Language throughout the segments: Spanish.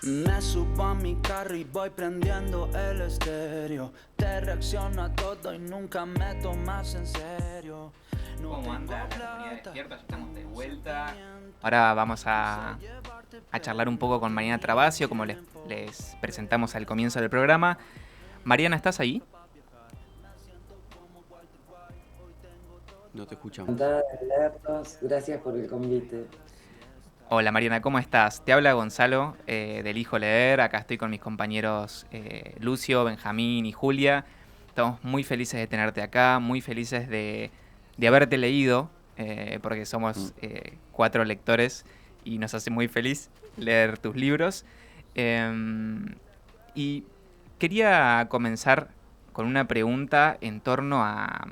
Me subo a mi carro y voy prendiendo el estéreo. Te reacciono a todo y nunca me tomas en serio. No ¿Cómo anda la tengo comunidad plata, despierta? Ya estamos de vuelta. sentimiento. Ahora vamos a charlar un poco con Mariana Trabacio, como les presentamos al comienzo del programa. Mariana, ¿estás ahí? No te escuchamos. Encantada de verlos. Gracias por el convite. Hola Mariana, ¿cómo estás? Te habla Gonzalo del Hijo Leer. Acá estoy con mis compañeros Lucio, Benjamín y Julia. Estamos muy felices de tenerte acá, muy felices de haberte leído, porque Mm. somos 4 lectores y nos hace muy feliz leer tus libros. Y quería comenzar con una pregunta en torno a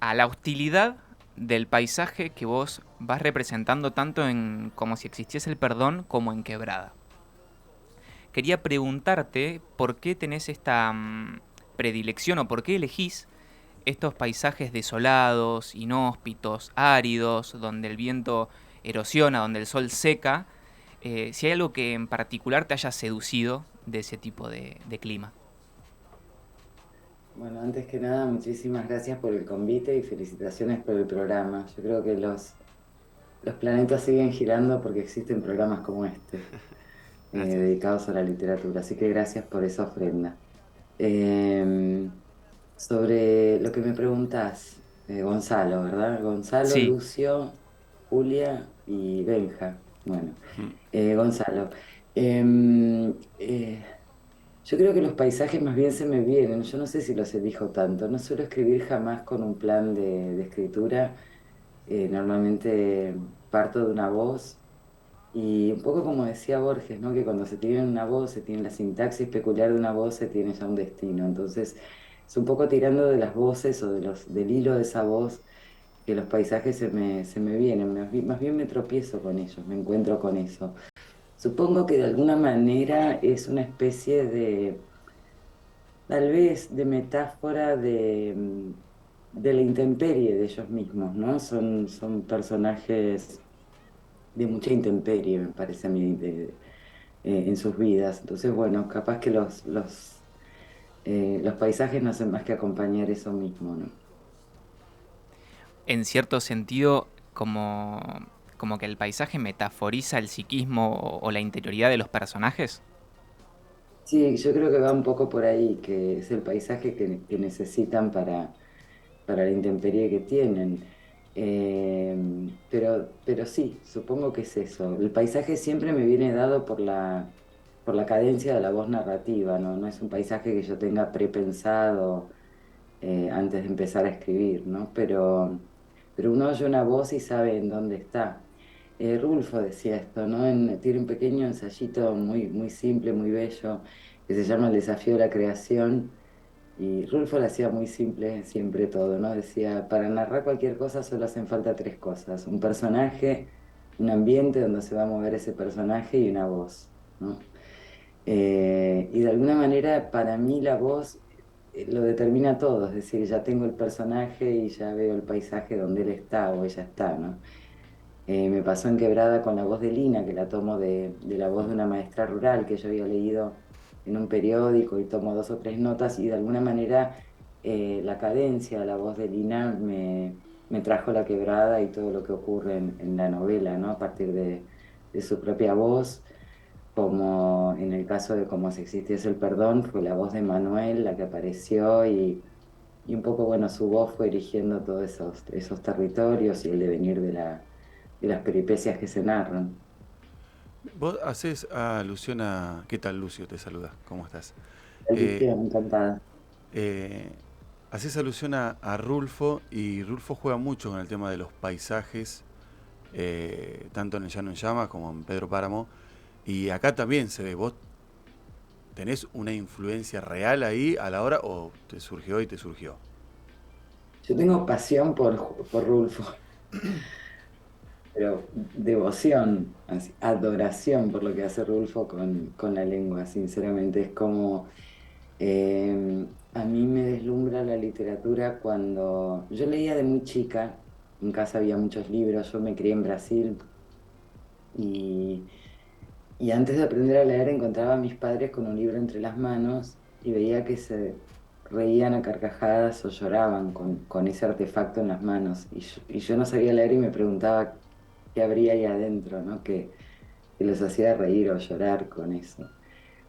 la hostilidad del paisaje que vos vas representando tanto en Como si existiese el perdón como en Quebrada. Quería preguntarte por qué tenés esta predilección o por qué elegís estos paisajes desolados, inhóspitos, áridos, donde el viento erosiona, donde el sol seca, si hay algo que en particular te haya seducido de ese tipo de clima. Bueno, antes que nada, muchísimas gracias por el convite y felicitaciones por el programa. Yo creo que los planetas siguen girando porque existen programas como este, Gracias. dedicados a la literatura. Así que gracias por esa ofrenda. Eh, Sobre lo que me preguntás, Gonzalo, ¿verdad? Gonzalo, Sí, Lucio, Julia y Benja. Bueno, Mm. Gonzalo. em, eh, Yo creo que los paisajes más bien se me vienen, yo no sé si los elijo tanto, no suelo escribir jamás con un plan de escritura, normalmente parto de una voz y un poco como decía Borges, ¿no? Que cuando se tiene una voz, se tiene la sintaxis peculiar de una voz, se tiene ya un destino, entonces es un poco tirando de las voces o del hilo de esa voz que los paisajes se me vienen, más bien me tropiezo con ellos, me encuentro con eso. Supongo que de alguna manera es una especie de tal vez de metáfora de la intemperie de ellos mismos, ¿no? Son personajes de mucha intemperie, me parece a mí, en sus vidas. Entonces, bueno, capaz que los paisajes no hacen más que acompañar eso mismo, ¿no? en cierto sentido, como que el paisaje metaforiza el psiquismo o la interioridad de los personajes. Sí, yo creo que va un poco por ahí, que es el paisaje que necesitan para la intemperie que tienen. Pero sí, supongo que es eso. El paisaje siempre me viene dado por la cadencia de la voz narrativa, ¿no? No es un paisaje que yo tenga prepensado antes de empezar a escribir, ¿no? Pero uno oye una voz y sabe en dónde está. Rulfo decía esto, ¿no? Tiene un pequeño ensayito muy simple, muy bello, que se llama El desafío de la creación. Y Rulfo lo hacía muy simple siempre todo, ¿no? Decía, para narrar cualquier cosa solo hacen falta tres cosas: un personaje, un ambiente donde se va a mover ese personaje y una voz, ¿no? Y de alguna manera, para mí la voz lo determina todo, es decir, ya tengo el personaje y ya veo el paisaje donde él está o ella está, ¿no? Me pasó en Quebrada con la voz de Lina, que la tomo de la voz de Mm. una maestra rural que yo había leído en un periódico y tomo dos o tres notas y de alguna manera la cadencia de la voz de Lina me trajo la Quebrada y todo lo que ocurre en la novela, ¿no? A partir de su propia voz, como en el caso de Como si existiese el perdón, fue la voz de Manuel la que apareció y un poco, bueno, su voz fue erigiendo todos esos territorios y el devenir de las peripecias que se narran. Vos haces a Luciana. ¿Qué tal, Lucio? Te saluda. ¿Cómo estás? Eh, Alicia, encantada. eh, Haces alusión a Rulfo y Rulfo juega mucho con el tema de los paisajes, tanto en El Llano en Llamas como en Pedro Páramo. Y acá también se ve, vos tenés una influencia real ahí a la hora o te surgió y te surgió. Yo tengo pasión por Rulfo, pero devoción, así, adoración por lo que hace Rulfo con la lengua, sinceramente. Es como, a mí me deslumbra la literatura cuando yo leía de muy chica, en casa había muchos libros, yo me crié en Brasil y Y antes de aprender a leer encontraba a mis padres con un libro entre las manos y veía que se reían a carcajadas o lloraban con ese artefacto en las manos. Y yo no sabía leer y me preguntaba qué habría ahí adentro, ¿no? Que los hacía reír o llorar con eso.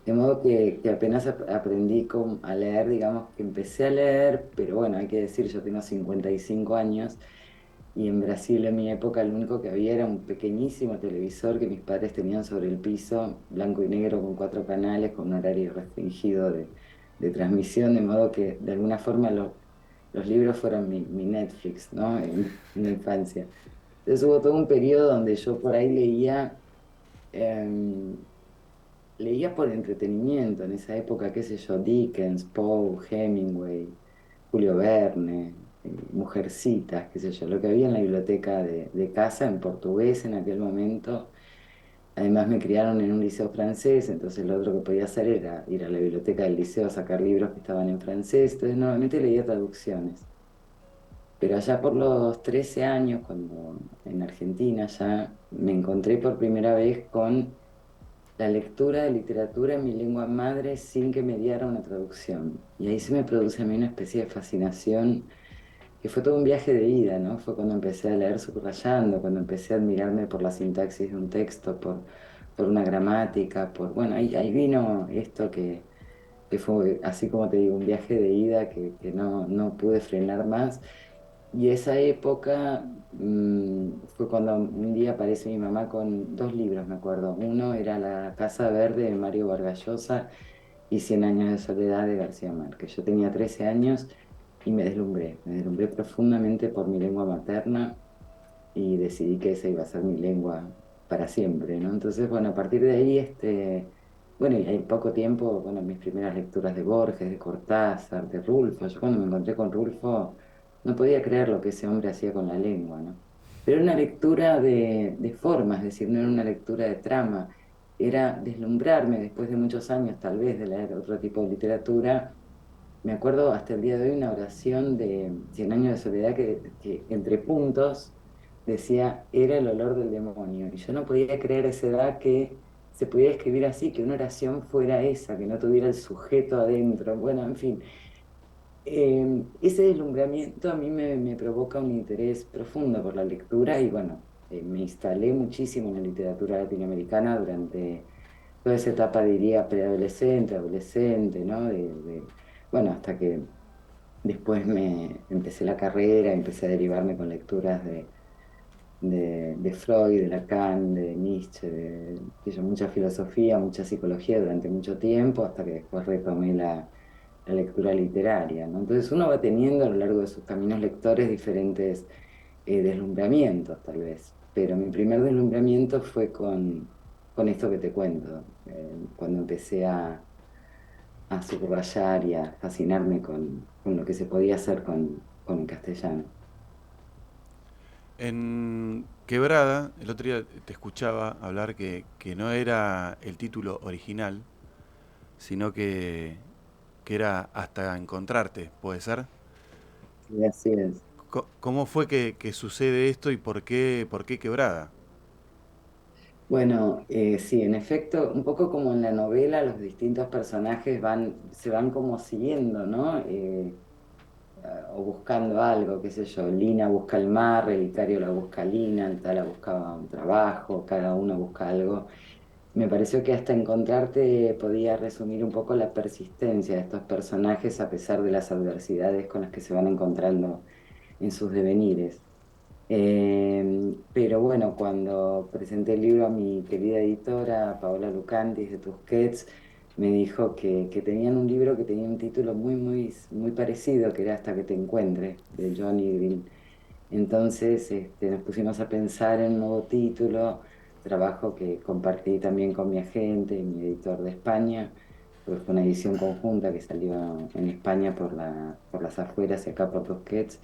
De modo que apenas aprendí a leer, digamos que empecé a leer, pero bueno, hay que decir, yo tengo 55 años y en Brasil en mi época lo único que había era un pequeñísimo televisor que mis padres tenían sobre el piso, blanco y negro con 4 canales, con un horario restringido de transmisión, de modo que de alguna forma los libros fueron mi Netflix, ¿no? En la infancia. Entonces hubo todo un periodo donde yo por ahí em, leía por entretenimiento, en esa época, qué sé yo, Dickens, Poe, Hemingway, Julio Verne, Mujercitas, qué sé yo, lo que había en la biblioteca de casa en portugués en aquel momento. Además me criaron en un liceo francés, entonces lo otro que podía hacer era ir a la biblioteca del liceo a sacar libros que estaban en francés, entonces normalmente leía traducciones. Pero allá por los 13 años, cuando en Argentina ya me encontré por primera vez con la lectura de literatura en mi lengua madre sin que me diera una traducción. Y ahí se me produce a mí una especie de fascinación, que fue todo un viaje de ida, ¿no? Fue cuando empecé a leer subrayando, cuando empecé a admirarme por la sintaxis de un texto, por una gramática, bueno, ahí vino esto que fue, así como te digo, un viaje de ida que no pude frenar más. Y esa época fue cuando un día aparece mi mamá con 2 libros, me acuerdo. Uno era La Casa Verde de Mario Vargas Llosa y Cien años de soledad de García Márquez. Yo tenía 13 años y me deslumbré profundamente por mi lengua materna y decidí que esa iba a ser mi lengua para siempre, ¿no? Entonces, bueno, a partir de ahí, bueno, y en poco tiempo, bueno, mis primeras lecturas de Borges, de Cortázar, de Rulfo. Yo cuando me encontré con Rulfo no podía creer lo que ese hombre hacía con la lengua, ¿no? Pero era una lectura de forma, es decir, no era una lectura de trama, era deslumbrarme después de muchos años, tal vez, de leer otro tipo de literatura. Me acuerdo hasta el día de hoy una oración de Cien años de soledad que entre puntos decía, era el olor del demonio. Y yo no podía creer a esa edad que se pudiera escribir así, que una oración fuera esa, que no tuviera el sujeto adentro. Bueno, en fin, ese deslumbramiento a mí me provoca un interés profundo por la lectura y bueno, me instalé muchísimo en la literatura latinoamericana durante toda esa etapa, diría, preadolescente, adolescente, ¿no? Bueno, hasta que después me empecé la carrera, empecé a derivarme con lecturas de Freud, de Lacan, de Nietzsche, qué sé yo, mucha filosofía, mucha psicología durante mucho tiempo, hasta que después retomé la lectura literaria, ¿no? Entonces uno va teniendo a lo largo de sus caminos lectores diferentes deslumbramientos, tal vez. Pero mi primer deslumbramiento fue con esto que te cuento, cuando empecé a subrayar y a fascinarme con lo que se podía hacer con el castellano. En Quebrada, el otro día te escuchaba hablar que no era el título original, sino que era Hasta encontrarte, ¿puede ser? Y así es. ¿Cómo fue que sucede esto y por qué Quebrada? Bueno, sí, en efecto, un poco como en la novela, los distintos personajes se van como siguiendo, ¿no? O buscando algo, qué sé yo, Lina busca el mar, el Relicario la busca a Lina, el Tala buscaba un trabajo, cada uno busca algo. Me pareció que hasta encontrarte podía resumir un poco la persistencia de estos personajes a pesar de las adversidades con las que se van encontrando en sus devenires. Pero bueno, cuando presenté el libro a mi querida editora, Paola Lucantis de Tusquets, me dijo que tenían un libro que tenía un título muy parecido, que era Hasta que te encuentre, de John Irving. Entonces, nos pusimos a pensar en un nuevo título, trabajo que compartí también con mi agente y mi editor de España, pues fue una edición conjunta que salió en España por las afueras y acá por Tusquets.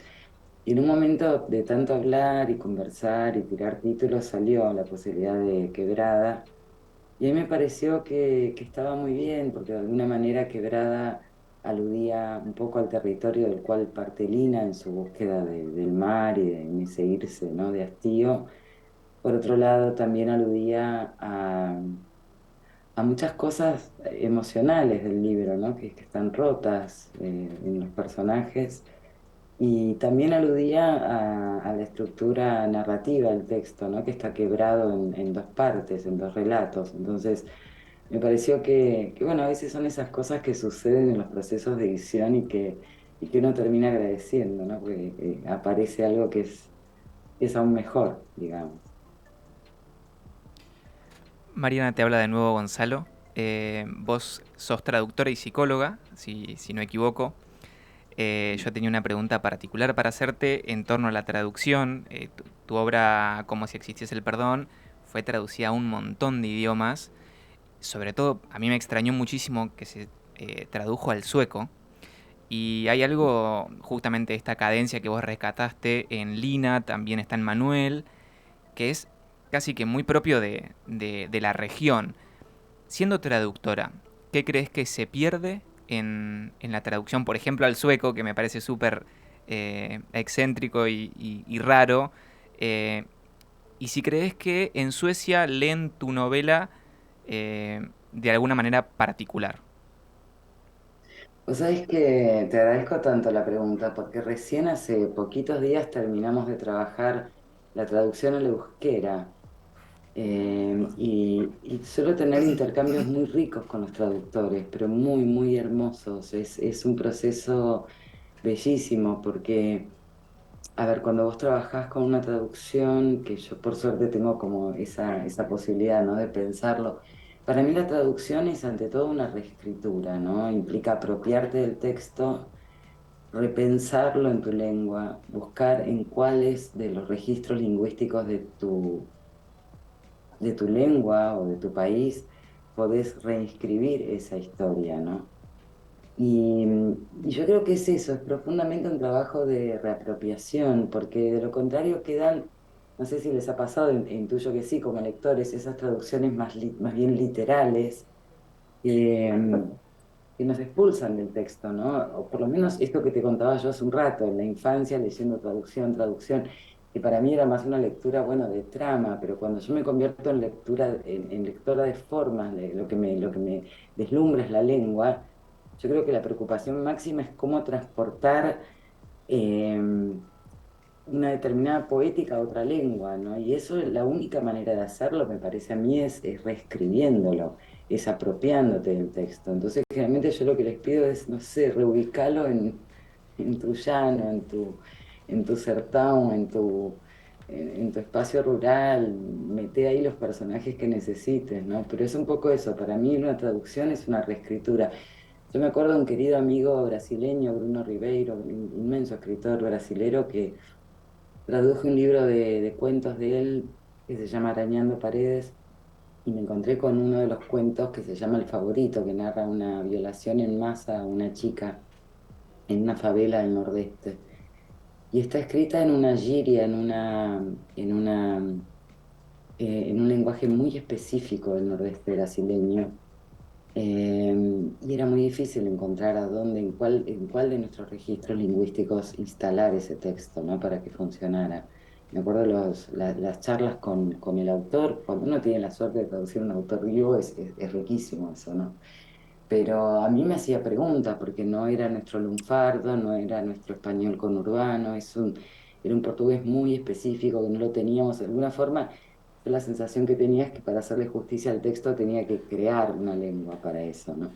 Y en un momento de tanto hablar y conversar y tirar títulos salió la posibilidad de Quebrada. Y a mí me pareció que estaba muy bien, porque de alguna manera Quebrada aludía un poco al territorio del cual parte Lina en su búsqueda del mar y de ese irse, ¿no? De hastío. Por otro lado, también aludía a muchas cosas emocionales del libro, ¿no? Que están rotas en los personajes. Y también aludía a la estructura narrativa del texto, ¿no? Que está quebrado en dos partes, en dos relatos. Entonces, me pareció bueno, a veces son esas cosas que suceden en los procesos de edición y que uno termina agradeciendo, ¿no? Porque aparece algo que es aún mejor, digamos. Mariana, te habla de nuevo Gonzalo. Vos sos traductora y psicóloga, si no equivoco. Yo tenía una pregunta particular para hacerte en torno a la traducción. Tu obra, Como si existiese el perdón, fue traducida a un montón de idiomas. Sobre todo, a mí me extrañó muchísimo que se tradujo al sueco. Y hay algo, justamente esta cadencia que vos rescataste en Lina, también está en Manuel, que es casi que muy propio de la región. Siendo traductora, ¿qué crees que se pierde en la traducción, por ejemplo, al sueco, que me parece súper excéntrico y raro? Eh, y si crees que en Suecia leen tu novela de alguna manera particular. Vos sabés que te agradezco tanto la pregunta, porque recién hace poquitos días terminamos de trabajar la traducción al euskera. Y suelo tener intercambios muy ricos con los traductores, pero muy, muy hermosos. Es un proceso bellísimo porque, a ver, cuando vos trabajás con una traducción, que yo por suerte tengo como esa posibilidad, ¿no? De pensarlo, para mí la traducción es ante todo una reescritura, ¿no? Implica apropiarte del texto, repensarlo en tu lengua, buscar en cuáles de los registros lingüísticos de tu lengua o de tu país podés reinscribir esa historia, ¿no? Y yo creo que es eso, es profundamente un trabajo de reapropiación, porque de lo contrario quedan, no sé si les ha pasado, intuyo que sí, como lectores, esas traducciones más bien literales, eh, que nos expulsan del texto, ¿no? O por lo menos esto que te contaba yo hace un rato, en la infancia leyendo traducción, que para mí era más una lectura, bueno, de trama, pero cuando yo me convierto en lectora de formas, de lo que me deslumbra es la lengua, yo creo que la preocupación máxima es cómo transportar eh, una determinada poética a otra lengua, ¿no? Y eso, la única manera de hacerlo, me parece a mí, es reescribiéndolo, es apropiándote del texto. Entonces, generalmente yo lo que les pido es, no sé, reubicarlo en tu llano, en tu sertão, en tu espacio rural, mete ahí los personajes que necesites, ¿no? Pero es un poco eso, para mí una traducción es una reescritura. Yo me acuerdo de un querido amigo brasileño, Bruno Ribeiro, un inmenso escritor brasilero que traduje un libro de cuentos de él que se llama Arañando Paredes y me encontré con uno de los cuentos que se llama El Favorito, que narra una violación en masa a una chica en una favela del Nordeste. Y está escrita en una giria, en un lenguaje muy específico del Nordeste brasileño. Eh, y era muy difícil encontrar en cuál de nuestros registros lingüísticos instalar ese texto, ¿no? Para que funcionara. Me acuerdo las charlas con el autor, cuando uno tiene la suerte de traducir a un autor vivo, es riquísimo eso, ¿no? Pero a mí me hacía preguntas, porque no era nuestro lunfardo, no era nuestro español conurbano, era un portugués muy específico que no lo teníamos de alguna forma. Yo la sensación que tenía es que para hacerle justicia al texto tenía que crear una lengua para eso, ¿no?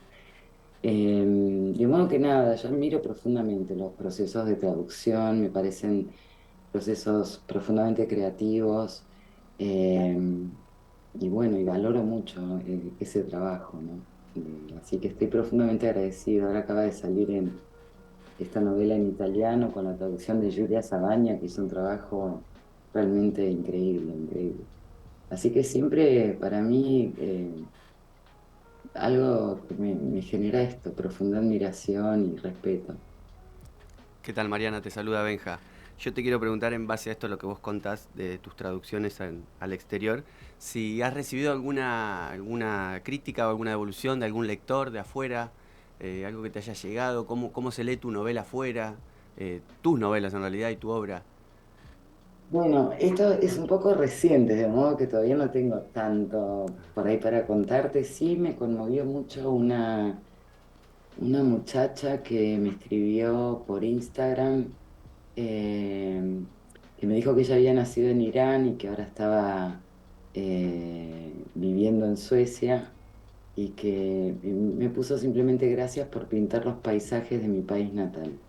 De modo que nada, yo admiro profundamente los procesos de traducción, me parecen procesos profundamente creativos, eh, y bueno, y valoro mucho ese trabajo, ¿no? Así que estoy profundamente agradecido. Ahora acaba de salir en esta novela en italiano con la traducción de Giulia Savagna, que hizo un trabajo realmente increíble, increíble. Así que siempre para mí algo que me genera esto, profunda admiración y respeto. ¿Qué tal, Mariana? Te saluda Benja. Yo te quiero preguntar, en base a esto, lo que vos contás de tus traducciones al exterior, si has recibido alguna crítica o alguna devolución de algún lector de afuera, algo que te haya llegado, cómo se lee tu novela afuera, tus novelas en realidad y tu obra. Bueno, esto es un poco reciente, de modo que todavía no tengo tanto por ahí para contarte. Sí me conmovió mucho una muchacha que me escribió por Instagram, eh, que me dijo que ella había nacido en Irán y que ahora estaba viviendo en Suecia y que me puso simplemente gracias por pintar los paisajes de mi país natal.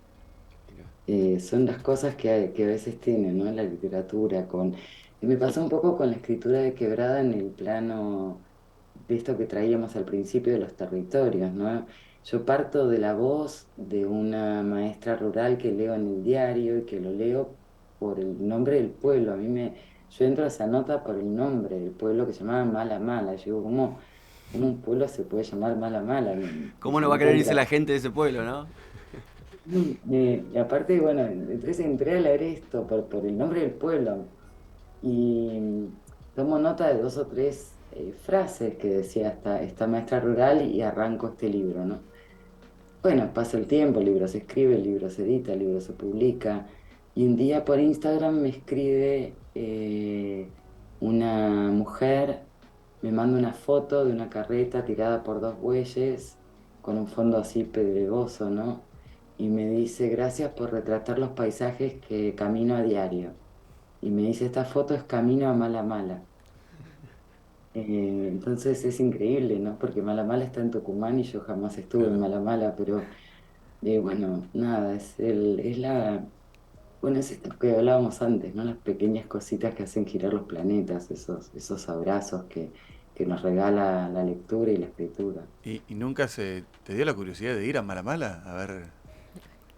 Son las cosas que a veces tienen, ¿no? La literatura con... y me pasó un poco con la escritura de Quebrada en el plano de esto que traíamos al principio de los territorios, ¿no? Yo parto de la voz de una maestra rural que leo en el diario y que lo leo por el nombre del pueblo. Yo entro a esa nota por el nombre del pueblo que se llamaba Mala Mala. Yo digo, ¿cómo un pueblo se puede llamar Mala Mala? ¿Cómo no va No a querer puedo irse creer. la gente de ese pueblo, no? Y aparte, bueno, entonces entré a leer esto por el nombre del pueblo y tomo nota de dos o tres frases que decía esta maestra rural y arranco este libro, ¿no? Bueno, pasa el tiempo, el libro se escribe, el libro se edita, el libro se publica y un día por Instagram me escribe una mujer, me manda una foto de una carreta tirada por dos bueyes con un fondo así pedregoso, ¿no? Y me dice, gracias por retratar los paisajes que camino a diario. Y me dice, esta foto es camino a Mala Mala. Entonces es increíble, ¿no? Porque Mala Mala está en Tucumán y yo jamás estuve en Claro. Mala Mala, pero bueno, nada, bueno, es esto que hablábamos antes, ¿no? Las pequeñas cositas que hacen girar los planetas, esos abrazos que nos regala la lectura y la escritura. ¿Y nunca te dio la curiosidad de ir a Malamala? A ver.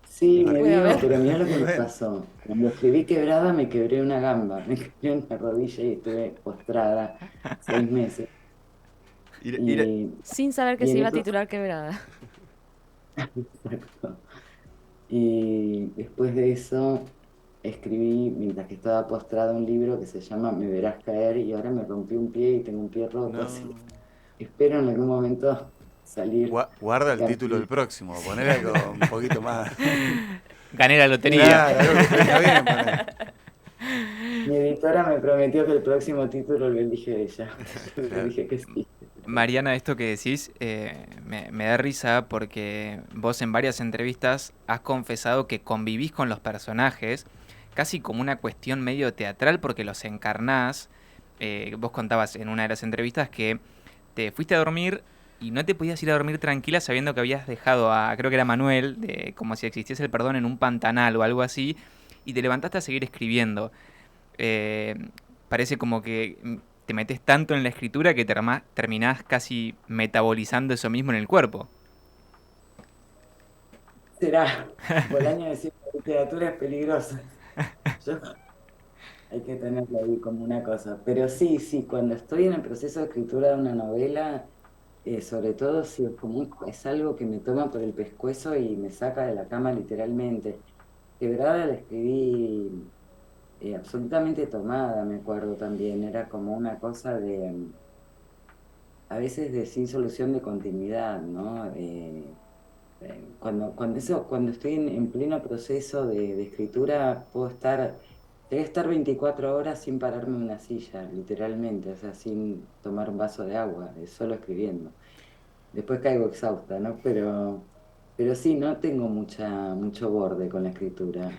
Sí, A ver. me Puede dio, haber. pero mirá lo que me Bueno. pasó. Cuando escribí Quebrada me quebré una gamba, me quebré una rodilla y estuve postrada 6 meses. Ir, Y, Sin saber que y se en iba a eso, titular Quebrada. exacto. Y después de eso escribí, mientras que estaba postrada, un libro que se llama Me verás caer y ahora me rompí un pie y tengo un pie roto, así No. que espero en algún momento salir Guarda a el título del cartel. próximo, ponele algo un poquito más. Gané la lotería. Claro, algo que te venga bien, ponele. Mi editora me prometió que el próximo título lo elige ella. Yo le Claro. dije que sí. Mariana, esto que decís me da risa porque vos en varias entrevistas has confesado que convivís con los personajes casi como una cuestión medio teatral porque los encarnás. Vos contabas en una de las entrevistas que te fuiste a dormir y no te podías ir a dormir tranquila sabiendo que habías dejado a, creo que era Manuel, de como si existiese el perdón en un pantanal o algo así, y te levantaste a seguir escribiendo. Eh, Parece como que te metes tanto en la escritura que terminás casi metabolizando eso mismo en el cuerpo. Será. Bolaño decía que la literatura es peligrosa. Yo hay que tenerlo ahí como una cosa. Pero sí, sí, cuando estoy en el proceso de escritura de una novela, sobre todo si es es algo que me toma por el pescuezo y me saca de la cama literalmente. Quebrada la escribí absolutamente tomada, me acuerdo también. Era como una cosa a veces de sin solución de continuidad, ¿no? Cuando estoy en pleno proceso de escritura, llegué a estar 24 horas sin pararme en una silla, literalmente, o sea, sin tomar un vaso de agua, solo escribiendo. Después caigo exhausta, ¿no? Pero sí, no tengo mucho borde con la escritura,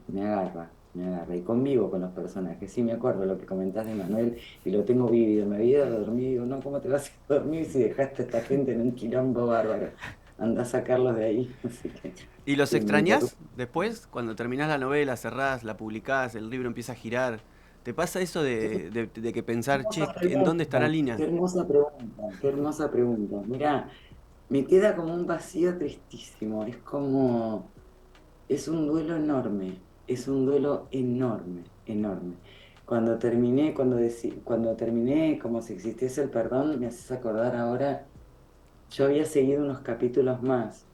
me agarra, me agarra. Y convivo con los personajes. Sí, me acuerdo lo que comentás de Manuel y lo tengo vivido. Me había ido a dormir y digo, no, ¿cómo te vas a dormir si dejaste a esta gente en un quilombo bárbaro? Anda a sacarlos de ahí. Así que ¿Y los sí, me extrañás interrumpo. después? Cuando terminás la novela, cerrás, la publicás, el libro empieza a girar. ¿Te pasa eso de que pensar, che, Hermosa ¿en dónde estará pregunta, Lina? qué hermosa pregunta, qué hermosa pregunta. Mira, me queda como un vacío tristísimo. Es un duelo enorme, es un duelo enorme, enorme. Cuando terminé, como si existiese el perdón, me haces acordar ahora, yo había seguido unos capítulos más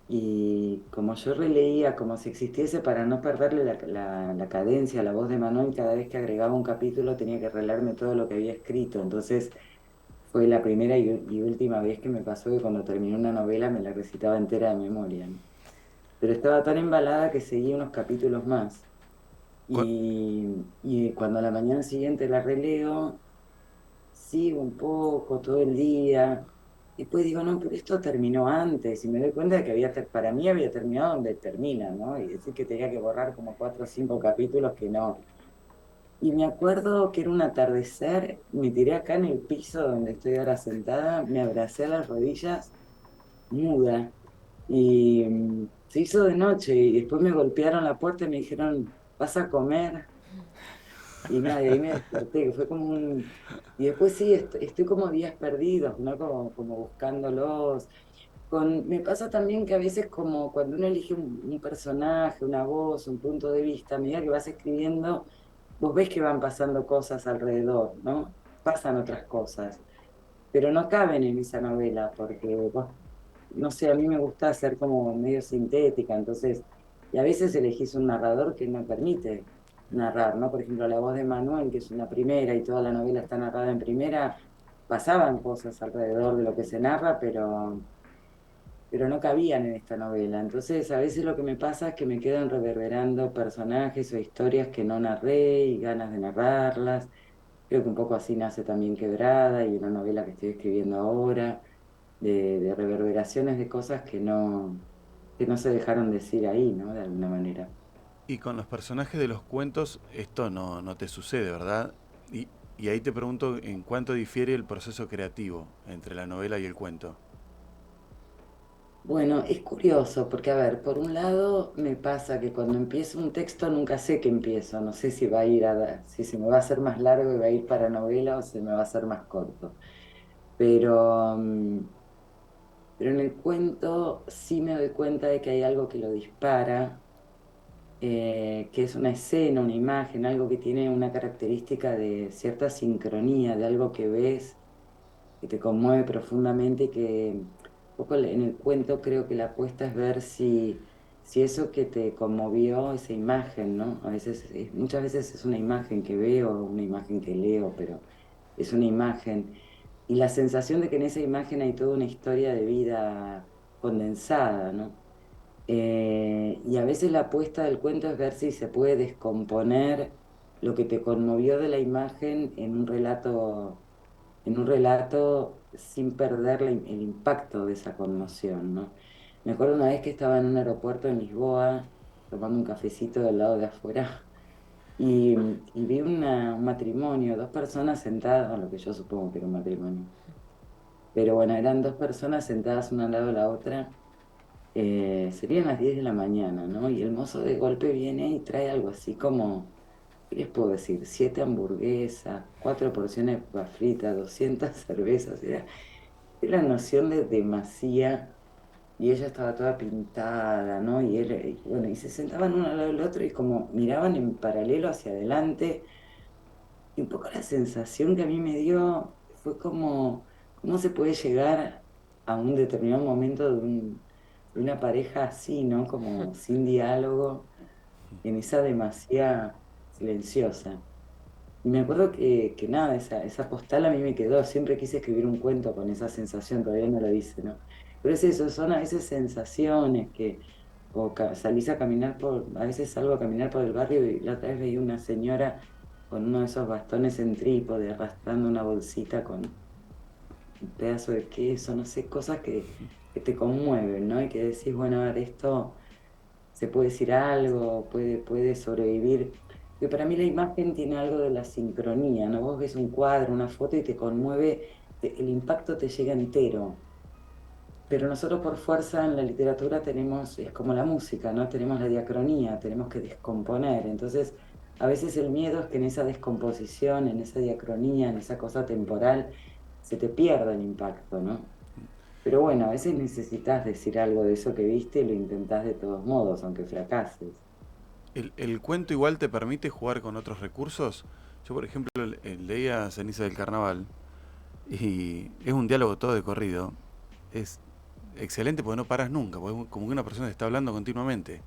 y como yo releía como si existiese para no perderle la cadencia, la voz de Manuel, cada vez que agregaba un capítulo tenía que releerme todo lo que había escrito. Entonces fue la primera y última vez que me pasó que cuando terminé una novela me la recitaba entera de memoria, ¿no? Pero estaba tan embalada que seguí unos capítulos más. Cu- Y cuando a la mañana siguiente la releo, sigo un poco todo el día. Después digo, no, pero esto terminó antes. Y me doy cuenta de que para mí había terminado donde termina, ¿no? Y decir que tenía que borrar como 4 o 5 capítulos que no. Y me acuerdo que era un atardecer, me tiré acá en el piso donde estoy ahora sentada, me abracé a las rodillas, muda. Y se hizo de noche y después me golpearon la puerta y me dijeron, ¿vas a comer? Y nada, y ahí me desperté, que fue como un... Y después sí, estoy como días perdidos, ¿no? Como buscándolos. Me pasa también que a veces como cuando uno elige un personaje, una voz, un punto de vista, a medida que vas escribiendo, vos ves que van pasando cosas alrededor, ¿no? Pasan otras cosas, pero no caben en esa novela, porque vos, no sé, a mí me gusta ser como medio sintética, entonces, y a veces elegís un narrador que no permite narrar, ¿no? Por ejemplo, la voz de Manuel, que es una primera y toda la novela está narrada en primera, pasaban cosas alrededor de lo que se narra, pero no cabían en esta novela. Entonces, a veces lo que me pasa es que me quedan reverberando personajes o historias que no narré y ganas de narrarlas. Creo que un poco así nace también Quebrada y una novela que estoy escribiendo ahora, de reverberaciones de cosas que no se dejaron decir ahí, ¿no? De alguna manera. y con los personajes de los cuentos esto no te sucede, ¿verdad? Y ahí te pregunto en cuánto difiere el proceso creativo entre la novela y el cuento. Bueno, es curioso porque, a ver, por un lado me pasa que cuando empiezo un texto nunca sé qué empiezo, no sé si va a ir si se me va a hacer más largo y va a ir para novela o se me va a hacer más corto. Pero, pero en el cuento sí me doy cuenta de que hay algo que lo dispara, que es una escena, una imagen, algo que tiene una característica de cierta sincronía, de algo que ves, que te conmueve profundamente y que un poco en el cuento creo que la apuesta es ver si eso que te conmovió, esa imagen, ¿no? A veces, muchas veces es una imagen que veo, una imagen que leo, pero es una imagen. Y la sensación de que en esa imagen hay toda una historia de vida condensada, ¿no? Y a veces la apuesta del cuento es ver si se puede descomponer lo que te conmovió de la imagen en un relato sin perder el impacto de esa conmoción, ¿no? Me acuerdo una vez que estaba en un aeropuerto en Lisboa, tomando un cafecito del lado de afuera, y vi un matrimonio, 2 personas sentadas, o lo que yo supongo que era un matrimonio. Pero bueno, eran 2 personas sentadas una al lado de la otra, serían las 10 de la mañana, ¿no? Y el mozo de golpe viene y trae algo así como, ¿qué les puedo decir? 7 hamburguesas, 4 porciones de papas fritas, 200 cervezas, era noción de demasía, y ella estaba toda pintada, ¿no? Y él, bueno, y se sentaban uno al lado del otro y como miraban en paralelo hacia adelante, y un poco la sensación que a mí me dio fue como, ¿cómo se puede llegar a un determinado momento de una pareja así, ¿no? Como sin diálogo, en esa demasía silenciosa. Y me acuerdo que nada, esa postal a mí me quedó, siempre quise escribir un cuento con esa sensación, todavía no lo hice, ¿no? Pero es eso, son a veces sensaciones salís a caminar a veces salgo a caminar por el barrio y la otra vez veía una señora con uno de esos bastones en trípode, arrastrando una bolsita con un pedazo de queso, no sé, cosas que te conmueven, ¿no? Y que decís, bueno, a ver, esto se puede decir algo, puede sobrevivir. Que para mí la imagen tiene algo de la sincronía, ¿no? Vos ves un cuadro, una foto y te conmueve, el impacto te llega entero. Pero nosotros por fuerza en la literatura tenemos, es como la música, ¿no? Tenemos la diacronía, tenemos que descomponer. Entonces, a veces el miedo es que en esa descomposición, en esa diacronía, en esa cosa temporal, se te pierda el impacto, ¿no? Pero bueno, a veces necesitas decir algo de eso que viste y lo intentás de todos modos, aunque fracases. ¿El cuento igual te permite jugar con otros recursos? Yo, por ejemplo, leía Ceniza del Carnaval y es un diálogo todo de corrido. Es excelente porque no paras nunca, porque es como que una persona te está hablando continuamente.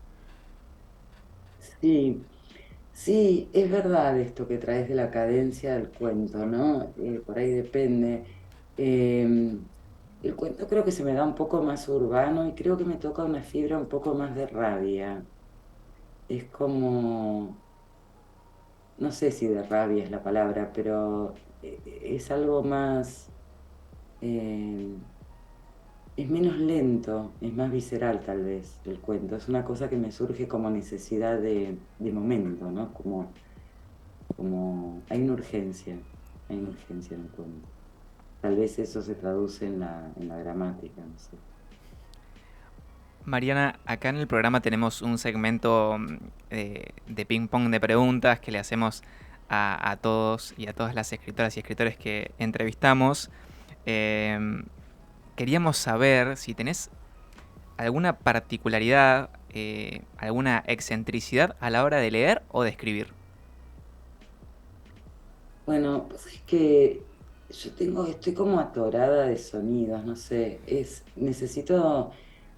Sí, sí, es verdad esto que traes de la cadencia del cuento, ¿no? Por ahí depende. Eh, el cuento creo que se me da un poco más urbano y creo que me toca una fibra un poco más de rabia. Es como, no sé si de rabia es la palabra, pero es algo más, eh, es menos lento, es más visceral tal vez el cuento. Es una cosa que me surge como necesidad de momento, ¿no? Como hay una urgencia en el cuento. Tal vez eso se traduce en la gramática, no sé. Mariana, acá en el programa tenemos un segmento de ping pong de preguntas que le hacemos a todos y a todas las escritoras y escritores que entrevistamos. Em, Queríamos saber si tenés alguna particularidad, alguna excentricidad a la hora de leer o de escribir. Bueno, pues es que estoy como atorada de sonidos, no sé,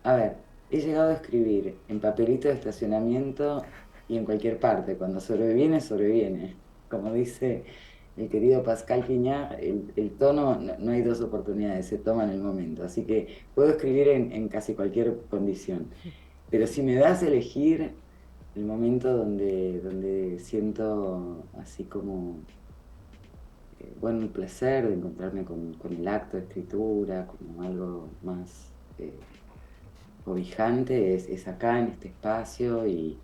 a ver, he llegado a escribir en papelito de estacionamiento y en cualquier parte, cuando sobreviene, sobreviene. Como dice el querido Pascal Quignard, el tono, no hay dos oportunidades, se toma en el momento, así que puedo escribir en casi cualquier condición. Pero si me das a elegir el momento donde siento así como bueno, el placer de encontrarme con el acto de escritura, como algo más cobijante, es acá en este espacio y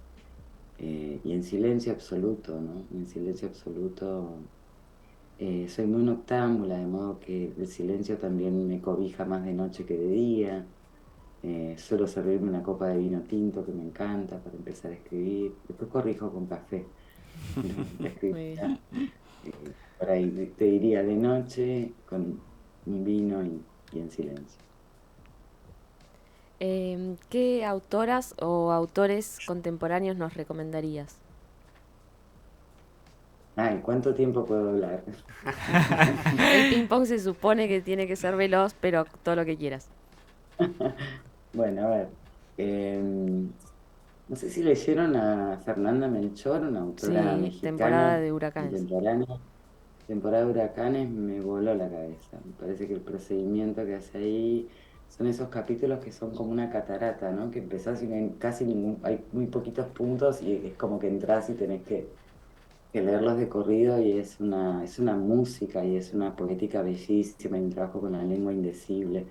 en silencio absoluto, ¿no? En silencio absoluto. Soy muy noctámbula, de modo que el silencio también me cobija más de noche que de día. Suelo servirme una copa de vino tinto que me encanta para empezar a escribir. Después corrijo con café. La Muy bien. escritura por ahí te diría de noche, con un vino y en silencio. ¿Qué autoras o autores contemporáneos nos recomendarías? Ay, ¿cuánto tiempo puedo hablar? El ping pong se supone que tiene que ser veloz, pero todo lo que quieras. Bueno, a ver. No sé si leyeron a Fernanda Melchor, una autora Sí, temporada mexicana de huracanes. contemporánea. Temporada de huracanes me voló la cabeza. Me parece que el procedimiento que hace ahí son esos capítulos que son como una catarata, ¿no? Que empezás y no hay casi hay muy poquitos puntos y es como que entras y tenés que leerlos de corrido y es una música y es una poética bellísima y un trabajo con la lengua indecible.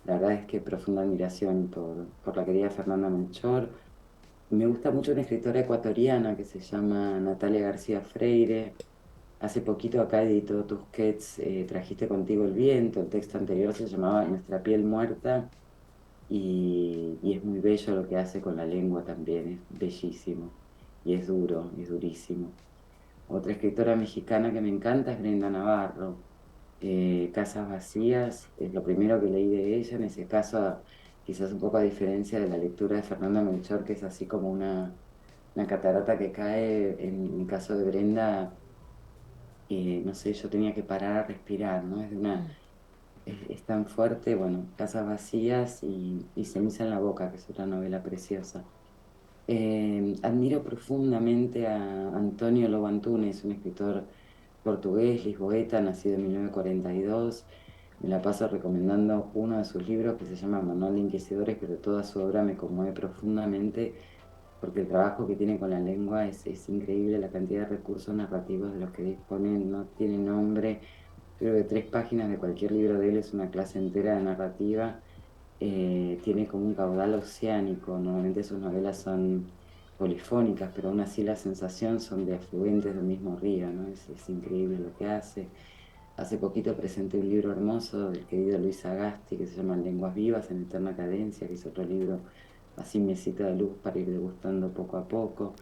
La verdad es que profunda admiración por la querida Fernanda Melchor. Me gusta mucho una escritora ecuatoriana que se llama Natalia García Freire. Hace poquito acá editó Tusquets, Trajiste contigo el viento. El texto anterior se llamaba Nuestra piel muerta y es muy bello lo que hace con la lengua también, es bellísimo y es duro, es durísimo. Otra escritora mexicana que me encanta es Brenda Navarro. Casas Vacías es lo primero que leí de ella, en ese caso quizás un poco a diferencia de la lectura de Fernanda Melchor, que es así como una catarata que cae, en el caso de Brenda, no sé, yo tenía que parar a respirar, ¿no? Es tan fuerte, bueno, Casas Vacías y Ceniza en la boca, que es otra novela preciosa. Admiro profundamente a Antonio Lobo Antunes, un escritor portugués, lisboeta, nacido en 1942. Me la paso recomendando uno de sus libros que se llama Manual de Inquisidores, pero toda su obra me conmueve profundamente porque el trabajo que tiene con la lengua es increíble, la cantidad de recursos narrativos de los que disponen no tiene nombre. Creo que 3 páginas de cualquier libro de él es una clase entera de narrativa. Tiene como un caudal oceánico. Normalmente sus novelas son polifónicas, pero aún así la sensación son de afluentes del mismo río, ¿no? Es increíble lo que hace. Hace poquito presenté un libro hermoso del querido Luis Agasti que se llama Lenguas Vivas en Eterna Cadencia, que es otro libro así mesita de luz para ir degustando poco a poco.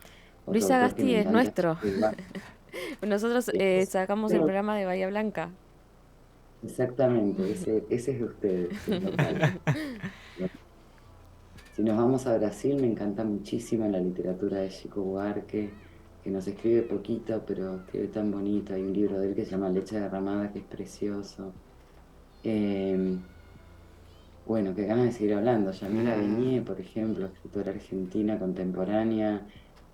Otro Luis autor que me Agasti es encanta es nuestro. Nosotros sacamos el Pero programa de Bahía Blanca. exactamente, ese es de ustedes, es local. Si nos vamos a Brasil, me encanta muchísimo la literatura de Chico Buarque, que nos escribe poquito, pero escribe tan bonito. Hay un libro de él que se llama Leche derramada, que es precioso. Eh, bueno, qué ganas de seguir hablando. Yamila Beñé, por ejemplo, escritora argentina contemporánea,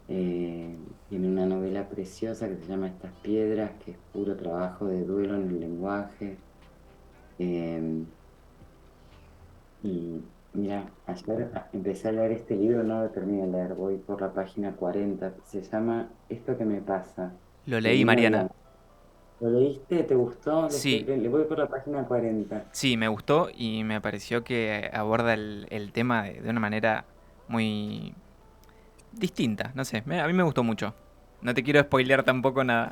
tiene una novela preciosa que se llama Estas piedras, que es puro trabajo de duelo en el lenguaje. Eh, Y mira, ayer empecé a leer este libro, no lo terminé de leer, voy por la página 40. Se llama Esto que me pasa. Lo de leí, Nino Mariana. Bianchi. ¿Lo leíste? ¿Te gustó? Sí, Le voy por la página 40. sí, me gustó y me pareció que aborda el tema de una manera muy distinta. No sé, a mí me gustó mucho. No te quiero spoilear tampoco nada.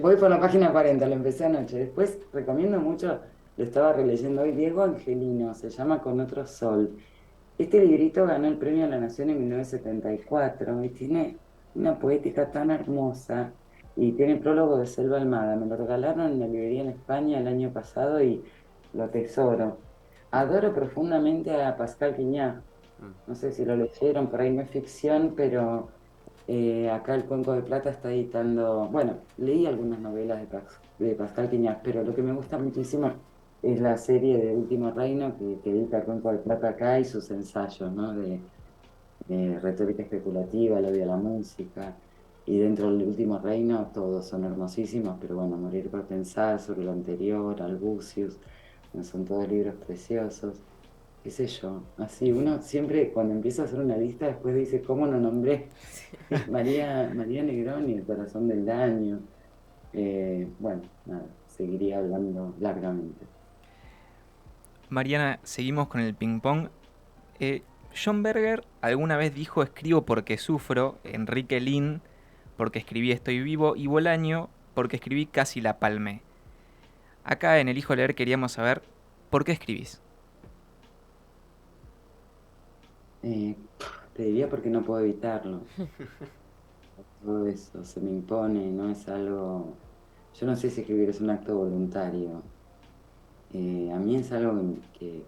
Voy por la página 40, lo empecé anoche. Después recomiendo mucho, lo estaba releyendo hoy, Diego Angelino, se llama Con otro sol. Este librito ganó el Premio a la Nación en 1974 y tiene una poética tan hermosa y tiene el prólogo de Selva Almada. Me lo regalaron en la librería en España el año pasado y lo atesoro. Adoro profundamente a Pascal Quignard. Mm. No sé si lo leyeron, por ahí no es ficción, pero acá el Cuenco de Plata está editando, bueno, leí algunas novelas de Pascal Quiñás, pero lo que me gusta muchísimo es la serie de Último Reino que edita el Cuenco de Plata acá y sus ensayos, ¿no? De retórica especulativa, el odio a la música. Y dentro del Último Reino todos son hermosísimos, pero bueno, Morir por Pensar, Sobre lo Anterior, Albucius, no son todos libros preciosos, qué sé yo. Así uno siempre cuando empieza a hacer una lista después dice, ¿cómo no nombré? María Negroni, El Corazón del Daño. Bueno, nada, seguiría hablando largamente. Mariana, seguimos con el ping pong. John Berger alguna vez dijo escribo porque sufro, Enrique Lin porque escribí Estoy vivo y Bolaño porque escribí Casi la palmé. Acá en Elijo Leer queríamos saber por qué escribís. Eh, Te diría porque no puedo evitarlo. Todo eso se me impone, no es algo... Yo no sé si escribir es un acto voluntario. A mí es algo que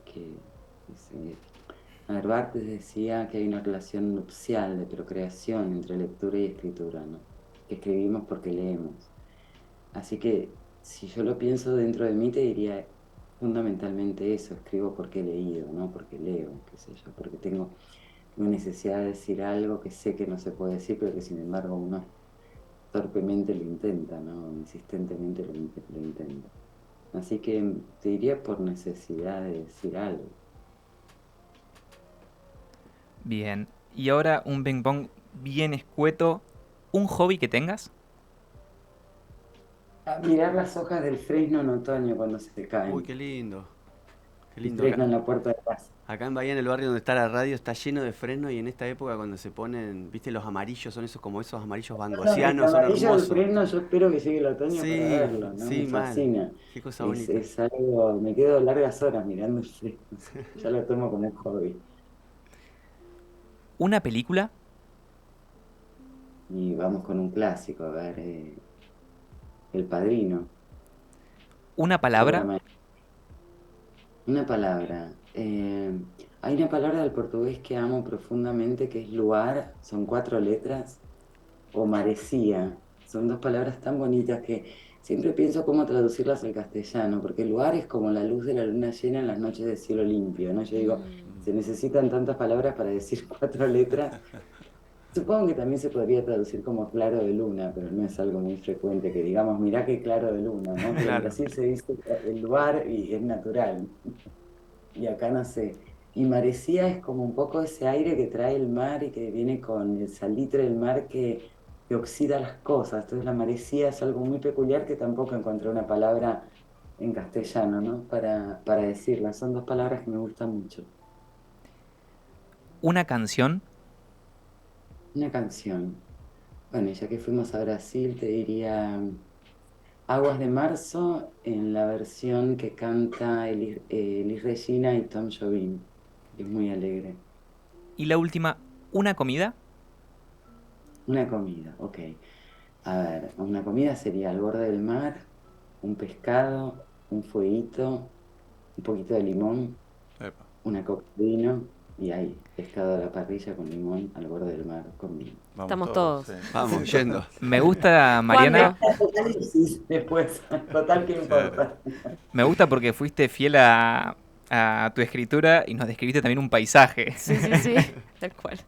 a ver, Barthes decía que hay una relación nupcial de procreación entre lectura y escritura, ¿no? Que escribimos porque leemos. Así que si yo lo pienso dentro de mí, te diría fundamentalmente eso, escribo porque he leído, ¿no? Porque leo, qué sé yo, porque tengo una necesidad de decir algo que sé que no se puede decir, pero que sin embargo uno torpemente lo intenta, ¿no? Insistentemente lo intenta. Así que te diría por necesidad de decir algo. Bien, y ahora un ping pong bien escueto. ¿Un hobby que tengas? Mirar las hojas del fresno en otoño cuando se Uy, caen. qué lindo. Qué El lindo. fresno Acá, en la puerta de casa. acá en Bahía, en el barrio donde está la radio, está lleno de fresno y en esta época cuando se ponen, viste, los amarillos, son esos como esos amarillos No, el bangosianos, son amarillo del hermosos. fresno, yo espero que llegue el otoño para Sí, verlo, ¿no? Me sí, mal. fascina. Qué cosa bonita. Es algo, me quedo largas horas mirando el fresno. Ya lo tomo como un hobby. ¿Una película? Y vamos con un clásico, a ver, El Padrino, ¿Una obra palabra? maestra. Una palabra. Hay una palabra del portugués que amo profundamente que es luar, son 4 letras, o marecía. Son 2 palabras tan bonitas que siempre pienso cómo traducirlas al castellano, porque luar es como la luz de la luna llena en las noches de cielo limpio, ¿no? Yo digo, se necesitan tantas palabras para decir 4 letras. Supongo que también se podría traducir como claro de luna, pero no es algo muy frecuente que digamos, mirá qué claro de luna, ¿no? Pero en Claro. Brasil se dice el luar y es natural. Y acá no sé. Y marecía es como un poco ese aire que trae el mar y que viene con el salitre del mar que oxida las cosas. Entonces la marecía es algo muy peculiar que tampoco encontré una palabra en castellano, ¿no? Para decirla. Son 2 palabras que me gustan mucho. ¿Una canción? Una canción. Bueno, ya que fuimos a Brasil, te diría Aguas de Marzo en la versión que canta Elis Regina y Tom Jobim. Es muy alegre. Y la última, ¿una comida? Una comida, ok. A ver, una comida sería al borde del mar, un pescado, un fueguito, un poquito de limón, Epa. una copa de vino y ahí, pescado a la parrilla con limón al borde del mar con vino. Vamos Estamos todos. sí. Vamos, yendo. Me gusta, Mariana, Después, total, ¿qué importa? me gusta porque fuiste fiel a tu escritura y nos describiste también un paisaje. Sí, sí, sí, tal cual.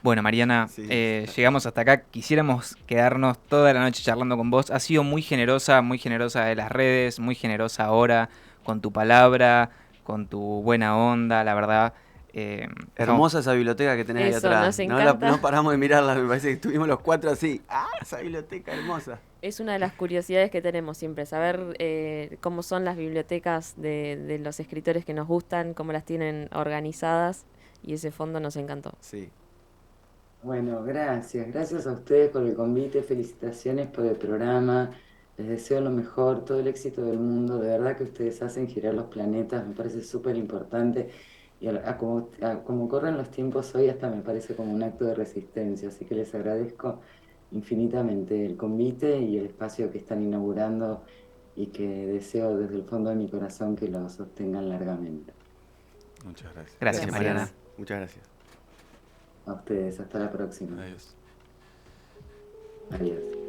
Bueno, Mariana, Sí. llegamos hasta acá. Quisiéramos quedarnos toda la noche charlando con vos. Has sido muy generosa de las redes, muy generosa ahora con tu palabra, con tu buena onda, la verdad. Hermosa esa biblioteca que tenés Eso, ahí atrás. nos encanta. No paramos de mirarla, me parece que estuvimos los 4 así. ¡Ah, esa biblioteca hermosa! Es una de las curiosidades que tenemos siempre, saber cómo son las bibliotecas de los escritores que nos gustan, cómo las tienen organizadas, y ese fondo nos encantó. Sí. Bueno, gracias. Gracias a ustedes por el convite. Felicitaciones por el programa. Les deseo lo mejor, todo el éxito del mundo. De verdad que ustedes hacen girar los planetas. Me parece súper importante. Y a como corren los tiempos hoy, hasta me parece como un acto de resistencia. Así que les agradezco infinitamente el convite y el espacio que están inaugurando y que deseo desde el fondo de mi corazón que lo sostengan largamente. Muchas gracias. Gracias, Mariana. Muchas gracias. A ustedes, hasta la próxima. Adiós. Adiós.